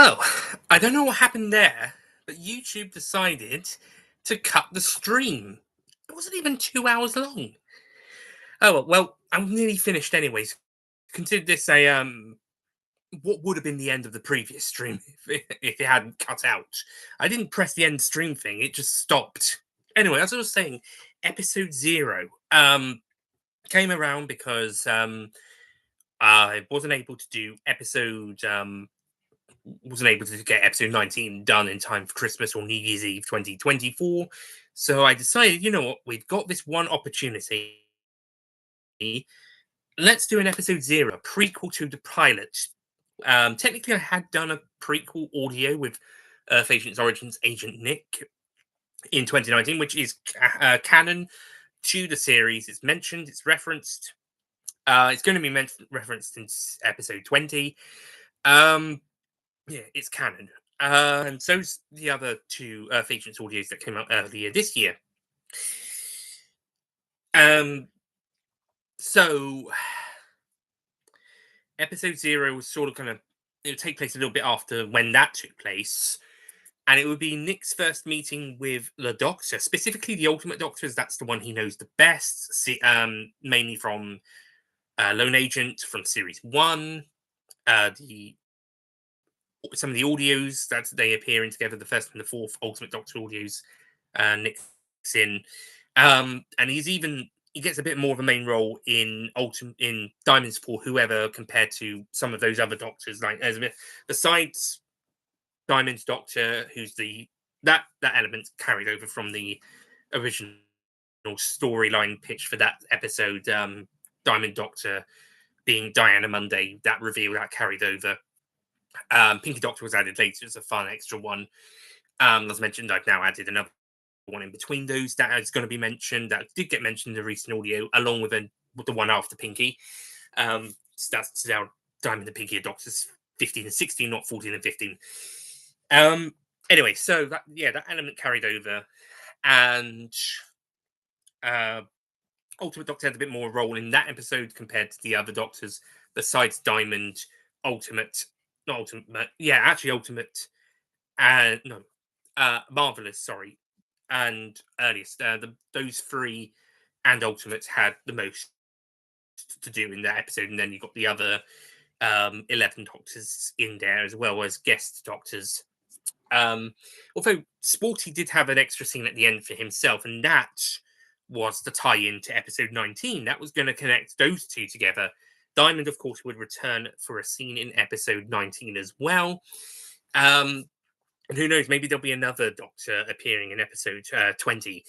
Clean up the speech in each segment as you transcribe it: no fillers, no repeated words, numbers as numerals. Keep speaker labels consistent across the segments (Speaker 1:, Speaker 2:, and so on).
Speaker 1: Well, I don't know what happened there, but YouTube decided to cut the stream. It wasn't even 2 hours long. Oh well, I'm nearly finished anyways. Consider this a what would have been the end of the previous stream if it hadn't cut out. I didn't press the end stream thing; it just stopped. Anyway, as I was saying, episode 0 came around because I wasn't able to do episode wasn't able to get episode 19 done in time for Christmas or New Year's Eve 2024. So I decided, you know what, we've got this one opportunity. Let's do an episode 0, prequel to the pilot. Technically, I had done a prequel audio with Earth Agents Origins Agent Nick in 2019, which is canon to the series. It's mentioned, it's referenced. It's going to be referenced in episode 20. Yeah, it's canon. And so's the other two Earth Agents audios that came out earlier this year. So episode 0 was sort of it would take place a little bit after when that took place. And it would be Nick's first meeting with the Doctor, specifically the Ultimate Doctor, as that's the one he knows the best, mainly from Lone Agent from Series 1, some of the audios that they appear in together, the first and the fourth Ultimate Doctor audios, Nick's in. And he gets a bit more of a main role in Diamond's for whoever compared to some of those other Doctors, like besides Diamond's Doctor, who's that element carried over from the original storyline pitch for that episode, Diamond Doctor being Diana Monday, that reveal that carried over. Pinky Doctor was added later as a fun extra one. As mentioned, I've now added another one in between those that is going to be mentioned, that did get mentioned in the recent audio, along with the one after Pinky. So that's now Diamond and Pinky are Doctors 15 and 16, not 14 and 15. Anyway, so that element carried over, and Ultimate Doctor had a bit more role in that episode compared to the other Doctors, besides Diamond, Ultimate, Marvelous, sorry, and Earliest. Those three and Ultimate had the most to do in that episode, and then you got the other 11 Doctors in there as well as guest Doctors. Although Sporty did have an extra scene at the end for himself, and that was the tie-in to episode 19. That was going to connect those two together. Diamond, of course, would return for a scene in episode 19 as well. And who knows, maybe there'll be another Doctor appearing in episode 20.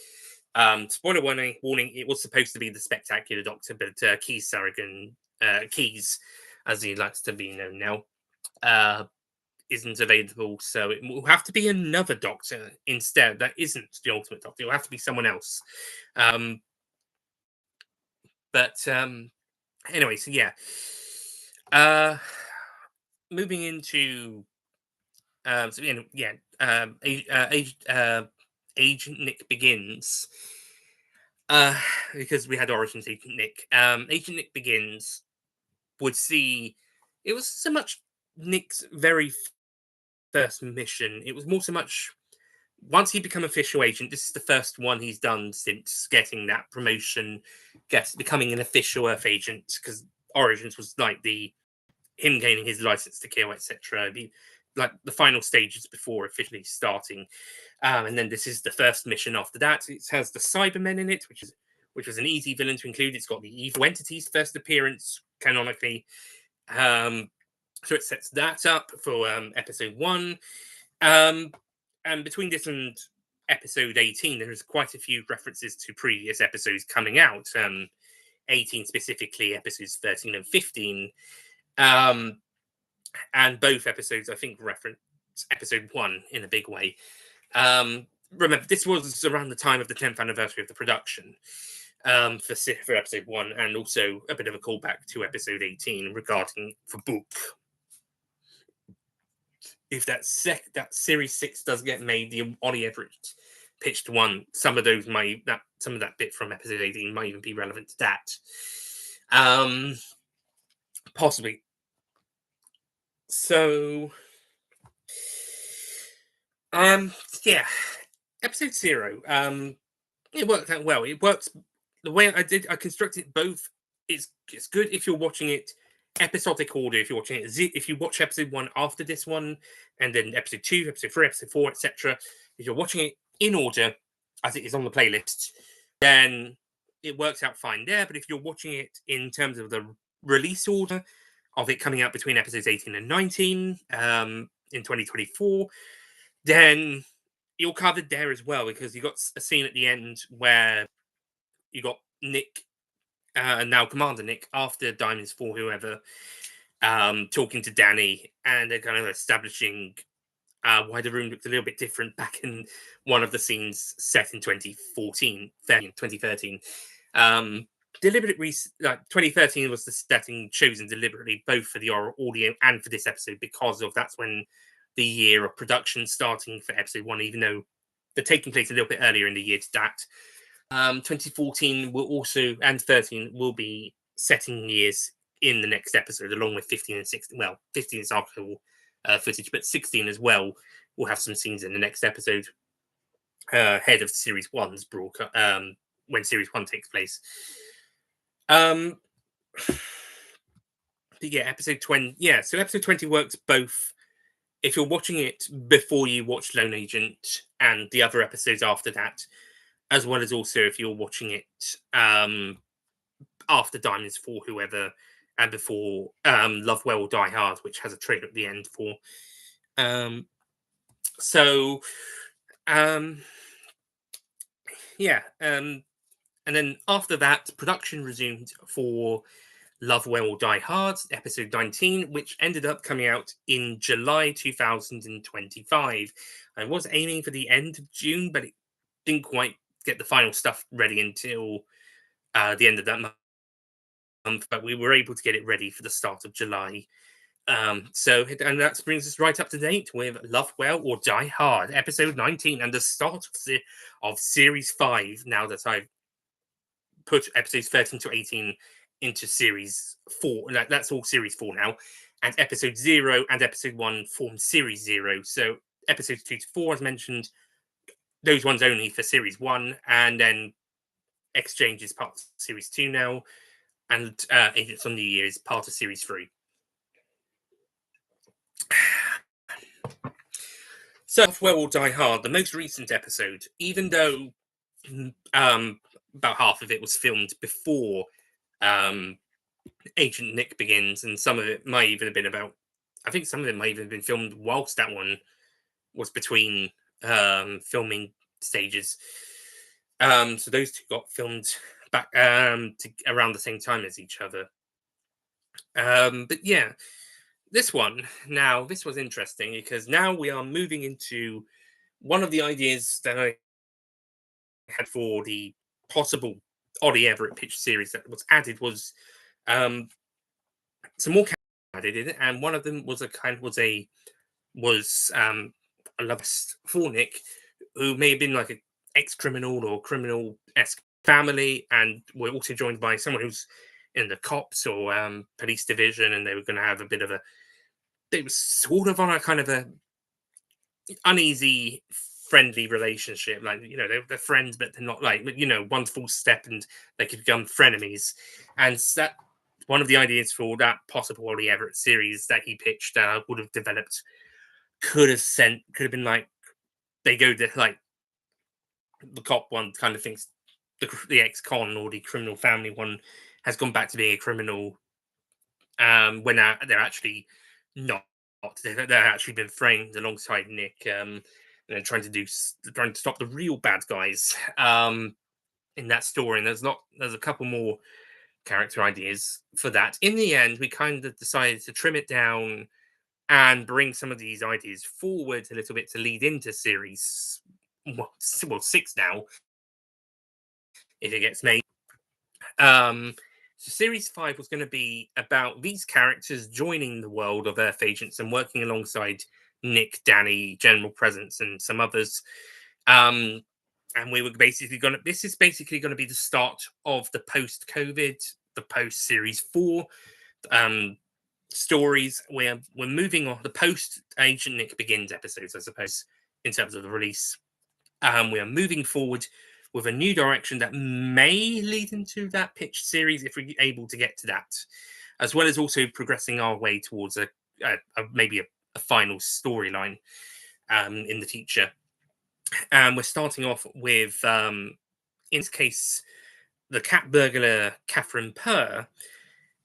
Speaker 1: Spoiler warning, it was supposed to be the Spectacular Doctor, but Keys Sarragan, Keys, as he likes to be known now, isn't available, so it will have to be another Doctor instead that isn't the Ultimate Doctor. It will have to be someone else. Anyway, so yeah. Moving into Agent Nick Begins. Because we had Origins Agent Nick. Agent Nick Begins would see it was so much Nick's very first mission. It was more so much once he become official agent. This is the first one he's done since getting that promotion, becoming an official Earth agent. Because Origins was like him gaining his license to kill, etc. Like the final stages before officially starting. And then this is the first mission after that. It has the Cybermen in it, which was an easy villain to include. It's got the Evil Entity's first appearance canonically. So it sets that up for episode 1. And between this and episode 18, there's quite a few references to previous episodes coming out. 18 specifically, episodes 13 and 15. And both episodes, I think, reference episode 1 in a big way. Remember, this was around the time of the 10th anniversary of the production for episode 1, and also a bit of a callback to episode 18 regarding the book. If that series 6 does get made, the Ollie Everett pitched one, some of that bit from episode 18 might even be relevant to that. Possibly. So Yeah, episode 0. It worked out well. It works the way I did. I constructed both. It's good if you're watching it episodic order. If you're watching it, if you watch episode 1 after this one, and then episode 2, episode 3, episode 4, etc. If you're watching it in order, as it is on the playlist, then it works out fine there. But if you're watching it in terms of the release order of it coming out between episodes 18 and 19 in 2024, then you're covered there as well, because you got a scene at the end where you got Nick, now Commander Nick, after Diamonds for whoever, talking to Danny, and they're kind of establishing why the room looked a little bit different back in one of the scenes set in 2013. Deliberate like 2013 was the setting chosen deliberately, both for the audio and for this episode, because of that's when the year of production starting for episode 1, even though they're taking place a little bit earlier in the year to that. 2014 will also, and 13 will be setting years in the next episode, along with 15 and 16. Well, 15 is archival footage, but 16 as well will have some scenes in the next episode ahead of Series 1's broadcast, when Series 1 takes place. But yeah, episode 20. Yeah, so episode 20 works both if you're watching it before you watch Lone Agent and the other episodes after that, as well as also if you're watching it after Diamonds for whoever and before Love Well or Die Hard, which has a trailer at the end for. So yeah, and then after that, production resumed for Love Well or Die Hard, episode 19, which ended up coming out in July 2025. I was aiming for the end of June, but it didn't quite get the final stuff ready until the end of that month, but we were able to get it ready for the start of July. And that brings us right up to date with Love Well or Die Hard, episode 19, and the start of series 5. Now that I've put episodes 13 to 18 into series 4, that's all series 4 now, and episode 0 and episode 1 form series 0. So episodes 2 to 4, as mentioned, those ones only for series 1, and then Exchange is part of series 2 now, and Agents on New Year is part of series 3. So, Where Will Die Hard, the most recent episode, even though about half of it was filmed before Agent Nick begins, and some of it might even have been about, I think some of it might even have been filmed whilst that one was between filming stages. So those two got filmed back around the same time as each other. But yeah, this was interesting because now we are moving into one of the ideas that I had for the possible Oddie Everett pitch series that was added was some more characters added in it, and one of them was a lust for Nick, who may have been like an ex-criminal or criminal-esque family, and we're also joined by someone who's in the cops or police division, and they were going to have a bit of a, they were sort of on a kind of a uneasy friendly relationship, like, you know, they're friends but they're not, like, you know, one false step and they could become frenemies. And that one of the ideas for that possible Ollie Everett series that he pitched that would have developed could have been like, they go to like, the cop one kind of thinks the ex-con or the criminal family one has gone back to being a criminal, when they're actually not. They're actually been framed alongside Nick, trying to stop the real bad guys in that story. And there's a couple more character ideas for that. In the end, we kind of decided to trim it down and bring some of these ideas forward a little bit to lead into series, well 6 now, if it gets made. So series 5 was going to be about these characters joining the world of Earth Agents and working alongside Nick, Danny, General Presence, and some others. And we were basically going to, this is basically going to be the start of the post-COVID, the post-series 4 stories. We're moving on the post-Agent Nick Begins episodes, I suppose, in terms of the release. We are moving forward with a new direction that may lead into that pitch series if we're able to get to that, as well as also progressing our way towards maybe a final storyline in the future. And we're starting off with, in this case, the cat burglar Catherine Purr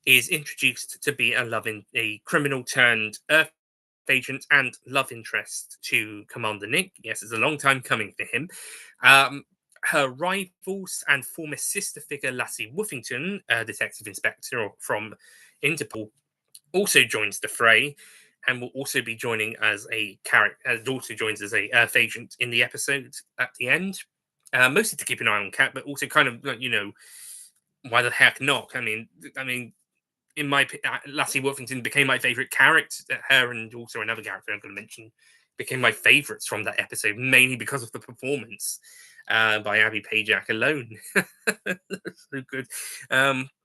Speaker 1: is introduced to be a criminal turned Earth agent and love interest to Commander Nick. Yes, it's a long time coming for him. Her rivals and former sister figure Lassie Woofington, detective inspector from Interpol, also joins the fray, and will also be joining as a character. Also joins as a Earth agent in the episode at the end, mostly to keep an eye on Cat, but also kind of why the heck not? I mean, in my Lassie Wolfington became my favorite character. Her and also another character I'm going to mention became my favorites from that episode, mainly because of the performance by Abby Pajak alone. So good.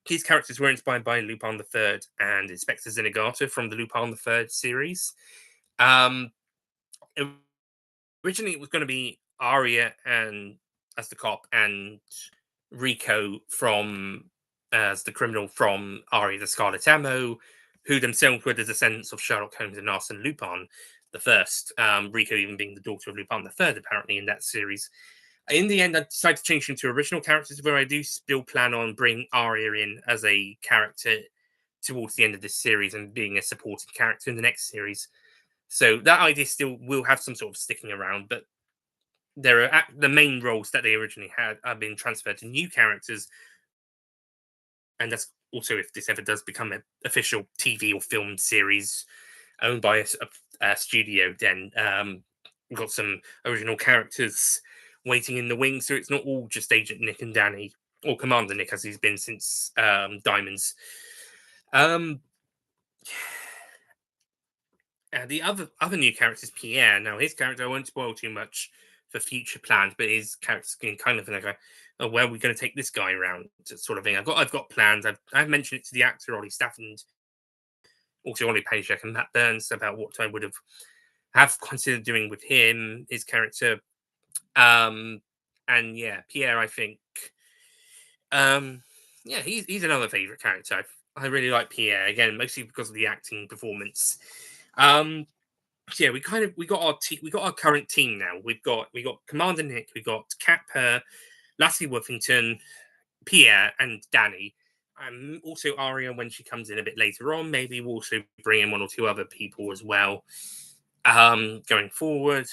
Speaker 1: These characters were inspired by Lupin the Third and Inspector Zenigata from the Lupin the Third series. Um, Originally, it was going to be Arya and as the cop and Rico from as the criminal from Ari the Scarlet Ammo, who themselves were the descendants of Sherlock Holmes and Arsène Lupin the first. Rico even being the daughter of Lupin the third, apparently in that series. In the end, I decided to change them to original characters, where I do still plan on bringing Arya in as a character towards the end of this series and being a supporting character in the next series. So that idea still will have some sort of sticking around, but there are the main roles that they originally had have been transferred to new characters, and that's also if this ever does become an official TV or film series owned by a studio, then we've got some original characters waiting in the wings, so it's not all just Agent Nick and Danny, or Commander Nick as he's been since Diamonds. Um, the other new character is Pierre. Now his character I won't spoil too much for future plans, but his character's been kind of like oh, where are we going to take this guy around sort of thing. I've got plans. I've mentioned it to the actor Ollie Stafford, also Ollie Pajak and Matt Burns about what I would have considered doing with him, his character. And yeah, Pierre, I think, yeah, he's another favorite character. I really like Pierre again, mostly because of the acting performance. So yeah, we got our current team now. We got Commander Nick, we got Cat Purr, Lassie Woofington, Pierre, and Danny. Also Aria when she comes in a bit later on. Maybe we'll also bring in one or two other people as well. Going forward,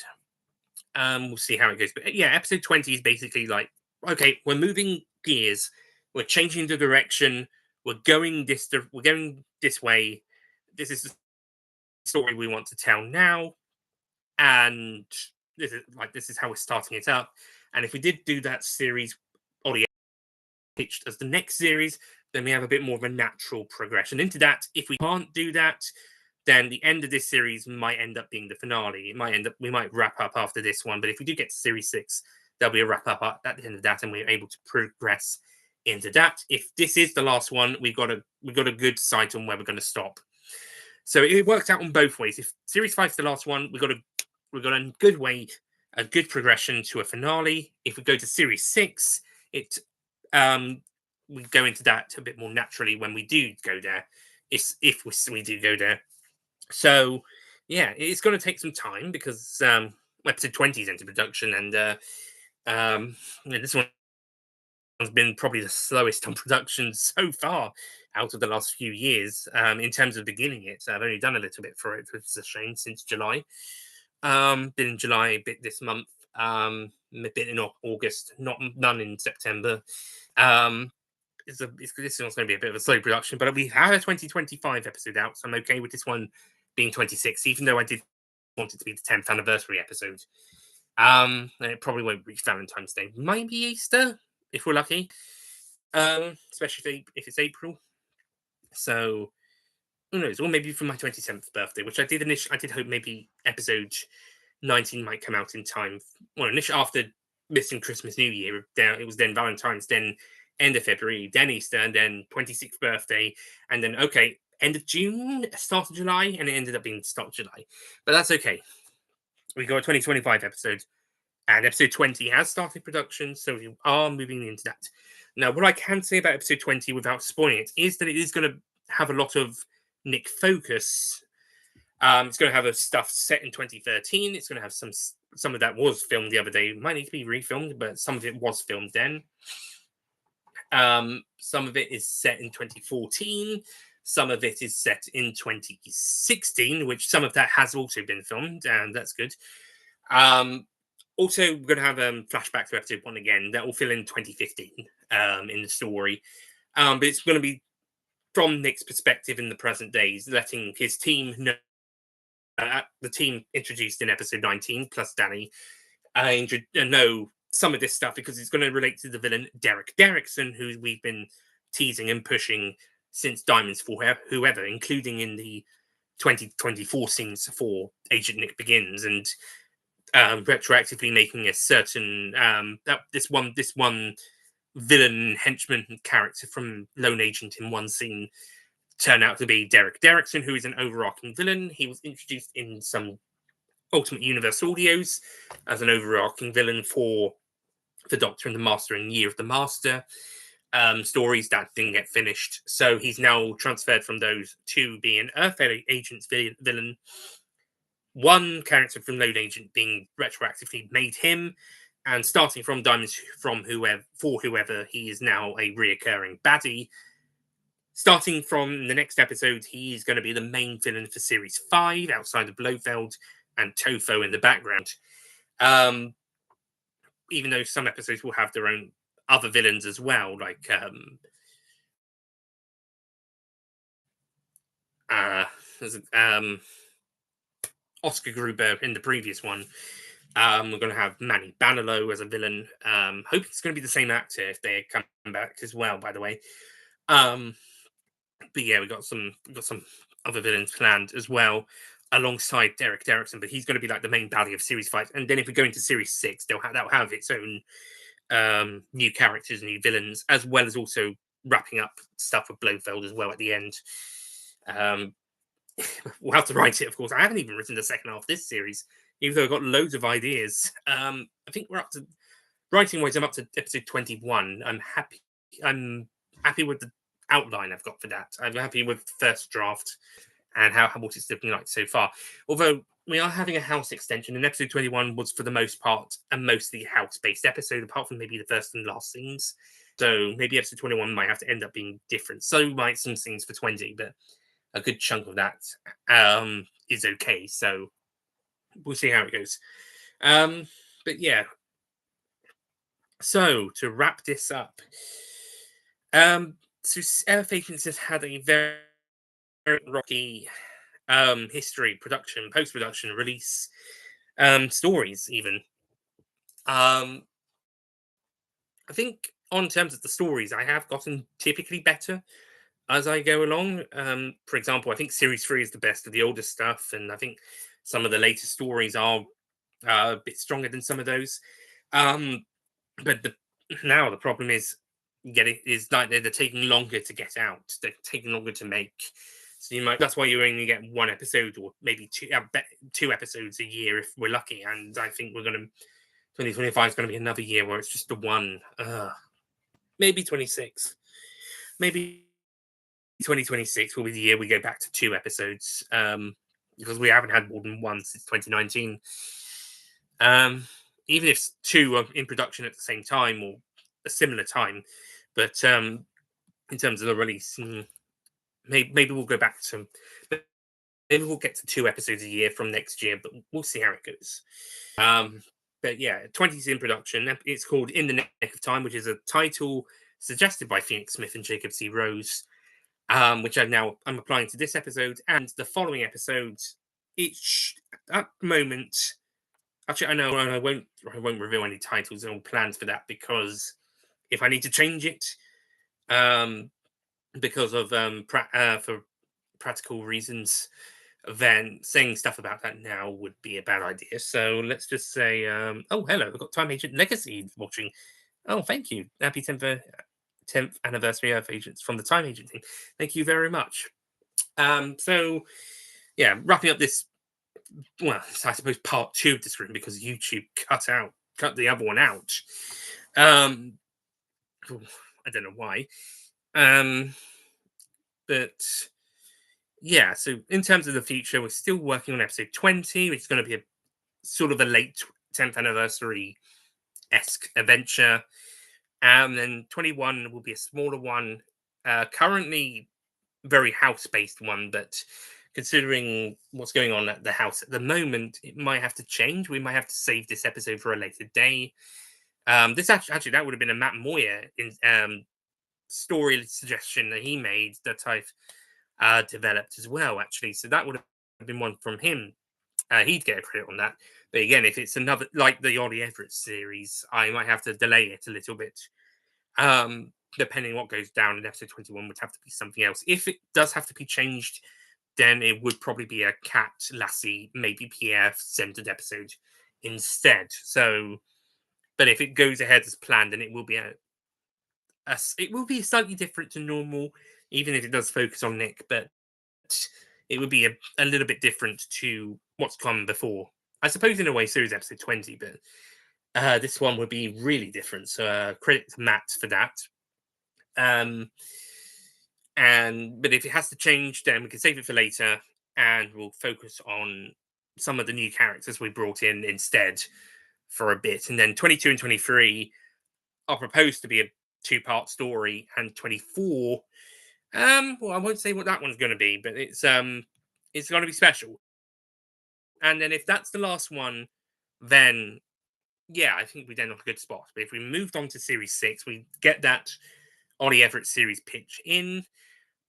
Speaker 1: we'll see how it goes. But yeah, episode 20 is basically like, okay, we're moving gears, we're changing the direction, we're going this way. This is the story we want to tell now, and this is how we're starting it up. And if we did do that series, Ollie pitched as the next series, then we have a bit more of a natural progression into that. If we can't do that, then the end of this series might end up being the finale. We might wrap up after this one. But if we do get to series 6, there'll be a wrap up at the end of that, and we're able to progress into that. If this is the last one, we've got a good sight on where we're going to stop. So it worked out on both ways. If series 5 is the last one, we've got a good way, a good progression to a finale. If we go to series 6, it we go into that a bit more naturally when we do go there. If we do go there. So yeah, it's going to take some time because episode 20 is into production, and this one's been probably the slowest on production so far out of the last few years. In terms of beginning it, I've only done a little bit for it, which is a shame, since July. Been in July, a bit this month, a bit in August, none in September. This one's going to be a bit of a slow production, but we had a 2025 episode out, so I'm okay with this one being 26, even though I did want it to be the 10th anniversary episode. And it probably won't reach Valentine's Day. Maybe Easter, if we're lucky. Especially if it's April. So who knows? Or maybe for my 27th birthday, which I did hope maybe episode 19 might come out in time. Well, initially after missing Christmas, New Year, it was then Valentine's, then end of February, then Easter, and then 26th birthday, and then okay, end of June, start of July, and it ended up being the start of July. But that's okay. we got a 2025 episode, and episode 20 has started production, so we are moving into that. Now, what I can say about episode 20 without spoiling it is that it is going to have a lot of Nick focus. It's going to have a stuff set in 2013. It's going to have some of that was filmed the other day. It might need to be refilmed, but some of it was filmed then. Some of it is set in 2014. Some of it is set in 2016, which some of that has also been filmed, and that's good. Also, we're going to have flashback to episode 1 again. That will fill in 2015 in the story. But it's going to be from Nick's perspective in the present days, letting his team know. The team introduced in episode 19, plus Danny, know some of this stuff because it's going to relate to the villain Derek Derrickson, who we've been teasing and pushing since Diamonds for Whoever, including in the 2024 scenes for Agent Nick Begins, and retroactively making a certain that this one villain henchman character from Lone Agent in one scene turn out to be Derek Derrickson, who is an overarching villain. He was introduced in some Ultimate Universe audios as an overarching villain for the Doctor and the Master and Year of the Master stories that didn't get finished. So he's now transferred from those to being an Earth Agent's villain. One character from Lone Agent being retroactively made him, and starting from Diamonds from Whoever, he is now a reoccurring baddie. Starting from the next episode, he's going to be the main villain for Series 5, outside of Blofeld and Tofo in the background. Even though some episodes will have their own other villains as well, like Oscar Gruber in the previous one. We're going to have Manny Banalo as a villain. Hope it's going to be the same actor if they come back as well, by the way. But yeah, we got some other villains planned as well, alongside Derek Derrickson. But he's going to be like the main baddie of Series 5. And then if we go into Series 6, that'll have its own new characters, new villains, as well as also wrapping up stuff with Blofeld as well at the end. We'll have to write it, of course. I haven't even written the second half of this series, even though I've got loads of ideas. I think we're up to writing wise. I'm up to episode 21. I'm happy with the outline I've got for that. I'm happy with the first draft and what it's looking like so far. Although we are having a house extension, and episode 21 was for the most part a mostly house-based episode, apart from maybe the first and last scenes. So maybe episode 21 might have to end up being different. So might some scenes for 20, but a good chunk of that is okay. So we'll see how it goes. But yeah. So to wrap this up, so Earth Agents has had a very, very rocky history, production, post-production, release, stories even. I think on terms of the stories, I have gotten typically better as I go along. For example, I think Series 3 is the best of the older stuff, and I think some of the later stories are a bit stronger than some of those. But now the problem is like they're taking longer to get out. They're taking longer to make. So that's why you only get one episode or maybe two episodes a year if we're lucky. And I think 2025 is going to be another year where it's just the one. Maybe 26. Maybe 2026 will be the year we go back to 2 episodes, because we haven't had more than one since 2019. Even if 2 are in production at the same time or a similar time, but in terms of the release, maybe we'll go back to. Maybe we'll get to 2 episodes a year from next year, but we'll see how it goes. But yeah, 20 is in production. It's called In the Neck of Time, which is a title suggested by Phoenix Smith and Jacob C. Rose, which I'm applying to this episode and the following episodes. It's at the moment. Actually, I know I won't reveal any titles or plans for that, because if I need to change it, because of for practical reasons, then saying stuff about that now would be a bad idea. So let's just say, oh, hello, I've got Time Agent Legacy watching. Oh, thank you. Happy 10th anniversary Earth Agents from the Time Agent team. Thank you very much. So, yeah, wrapping up this well, I suppose part 2 of the stream because YouTube cut the other one out. Um, I don't know why. Um, but yeah, so in terms of the future, we're still working on episode 20, which is going to be a sort of a late 10th anniversary esque adventure. And then 21 will be a smaller one, currently very house based one, but considering what's going on at the house at the moment, it might have to change. We might have to save this episode for a later day. This actually that would have been a Matt Moyer story suggestion that he made that I've developed as well, actually. So that would have been one from him. He'd get a credit on that. But again, if it's another like the Ollie Everett series, I might have to delay it a little bit. Depending on what goes down in episode 21 would have to be something else. If it does have to be changed, then it would probably be a Cat, Lassie, maybe Pierre centered episode instead. So, but if it goes ahead as planned, then it will be it will be slightly different to normal, even if it does focus on Nick. But it would be a little bit different to what's come before. I suppose in a way, series episode 20, but this one would be really different. So credit to Matt for that. But if it has to change, then we can save it for later, and we'll focus on some of the new characters we brought in instead for a bit. And then 22 and 23 are proposed to be a two-part story, and 24. Well, I won't say what that one's going to be, but it's going to be special. And then if that's the last one, then yeah, I think we're then on a good spot. But if we moved on to series 6, we get that Ollie Everett series pitch in,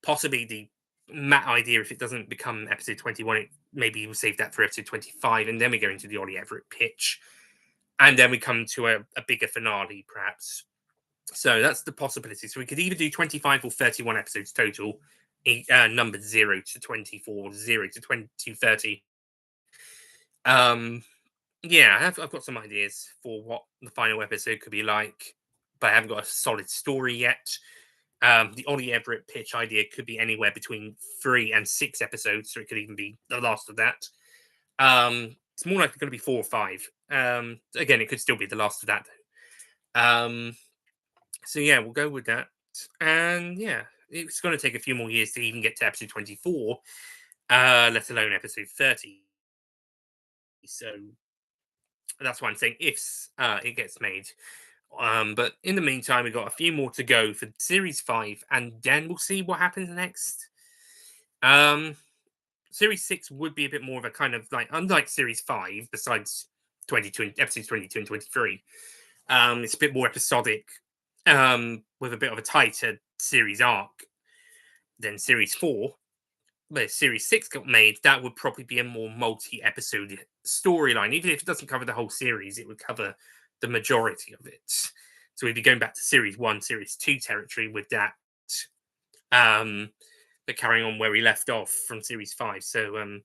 Speaker 1: possibly the Matt idea. If it doesn't become episode 21, maybe we'll save that for episode 25, and then we go into the Ollie Everett pitch, and then we come to a bigger finale, perhaps. So that's the possibility. So we could either do 25 or 31 episodes total, numbered 0 to 24, 0 to 2030. Yeah, I've got some ideas for what the final episode could be like, but I haven't got a solid story yet. The Ollie Everett pitch idea could be anywhere between 3 and 6 episodes, so it could even be the last of that. It's more likely going to be 4 or 5. Again, it could still be the last of that. So yeah, we'll go with that. And yeah, it's going to take a few more years to even get to episode 24, let alone episode 30. So that's why I'm saying if it gets made. But in the meantime, we've got a few more to go for series 5, and then we'll see what happens next. Series 6 would be a bit more of a kind of like, unlike series 5, besides 22 episodes 22 and 23. It's a bit more episodic, with a bit of a tighter series arc than series 4. But if series 6 got made, that would probably be a more multi-episode storyline. Even if it doesn't cover the whole series, it would cover the majority of it. So we'd be going back to series 1, series 2 territory with that. But carrying on where we left off from series 5. So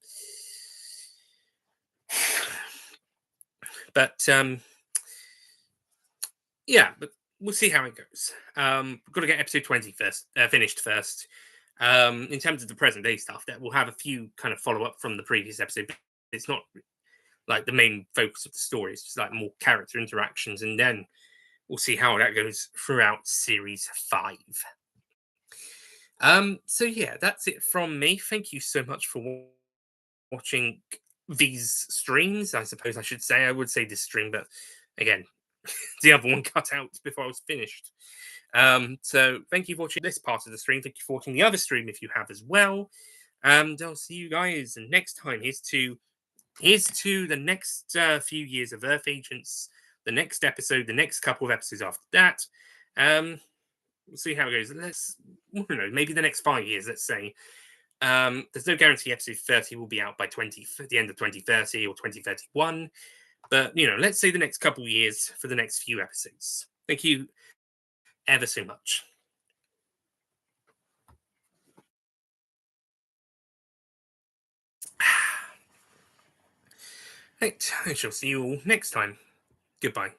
Speaker 1: yeah, but we'll see how it goes. We've got to get episode 20 first, finished first. In terms of the present day stuff, that we'll have a few kind of follow up from the previous episode. But it's not like the main focus of the story. It's just like more character interactions, and then we'll see how that goes throughout series 5. So yeah, that's it from me. Thank you so much for watching these streams. I suppose I should say. I would say this stream, but again, the other one cut out before I was finished. So thank you for watching this part of the stream. Thank you for watching the other stream if you have as well. And I'll see you guys next time. Here's to the next few years of Earth Agents, the next episode, the next couple of episodes after that. We'll see how it goes. I don't know, maybe the next 5 years, let's say. There's no guarantee episode 30 will be out by the end of 2030 or 2031. But, let's say the next couple of years for the next few episodes. Thank you ever so much. Right, I shall see you all next time. Goodbye.